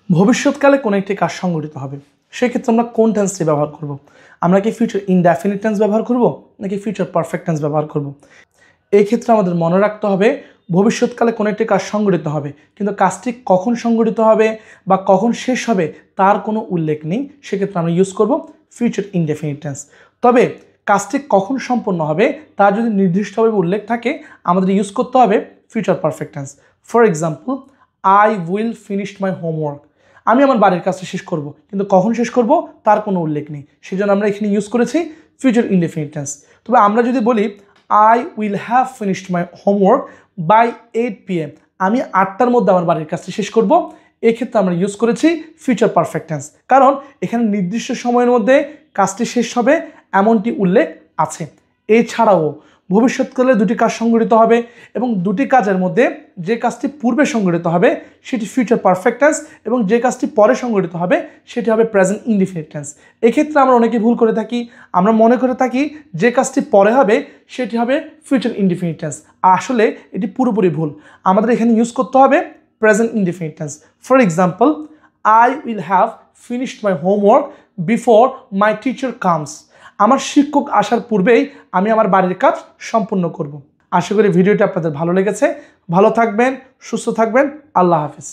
ভবিষ্যৎকালে কোনো একটি কাজ সংঘটিত হবে, সেক্ষেত্রে আমরা কোন টেন্সটি ব্যবহার করব? আমরা কি ফিউচার ইনডেফিনিট টেন্স ব্যবহার করব নাকি ফিউচার পারফেক্ট টেন্স ব্যবহার করব? এই ক্ষেত্রে আমাদের মনে রাখতে হবে ভবিষ্যৎকালে কোনো একটি কাজ সংঘটিত হবে, কিন্তু কাজটি কখন সংঘটিত হবে বা কখন শেষ হবে তার কোনো উল্লেখ নেই। সেক্ষেত্রে আমরা ইউজ করব ফিউচার ইনডেফিনিট টেন্স। তবে কাজটি কখন সম্পন্ন হবে তার যদি নির্দিষ্টভাবে উল্লেখ থাকে, আমাদের ইউজ করতে হবে future perfect tense. For example, I will finish my homework. আমি আমার বাড়ির কাজটা শেষ করব, কিন্তু কখন শেষ করব তার কোনো উল্লেখ নেই। সেজন্য আমরা এখানে ইউজ করেছি ফিউচার ইনডেফিনিট টেন্স। তবে আমরা যদি বলি I will have finished my homework by 8 PM, আমি 8টার মধ্যে আমার বাড়ির কাজটি শেষ করব, এক্ষেত্রে আমরা ইউজ করেছি ফিউচার পারফেক্ট টেন্স। কারণ এখানে নির্দিষ্ট সময়ের মধ্যে কাজটি শেষ হবে এমনটি উল্লেখ আছে। এছাড়াও ভবিষ্যৎকালে দুটি কাজ সংঘটিত হবে এবং দুটি কাজের মধ্যে যে কাজটি পূর্বে সংঘটিত হবে সেটি ফিউচার পারফেক্ট টেন্স এবং যে কাজটি পরে সংঘটিত হবে সেটি হবে প্রেজেন্ট ইনডিফিনিট টেন্স। এক্ষেত্রে আমরা অনেকে ভুল করে থাকি, আমরা মনে করে থাকি যে কাজটি পরে হবে সেটি হবে ফিউচার ইনডিফিনিট টেন্স। আসলে এটি পুরোপুরি ভুল। আমাদের এখানে ইউজ করতে হবে present indefinite tense. For example, I will have finished my homework before my teacher comes. আমার শিক্ষক আসার পূর্বেই আমি আমার বাড়ির কাজ সম্পূর্ণ করব। আশা করি ভিডিওটি আপনাদের ভালো লেগেছে। ভালো থাকবেন, সুস্থ থাকবেন। আল্লাহ হাফিজ।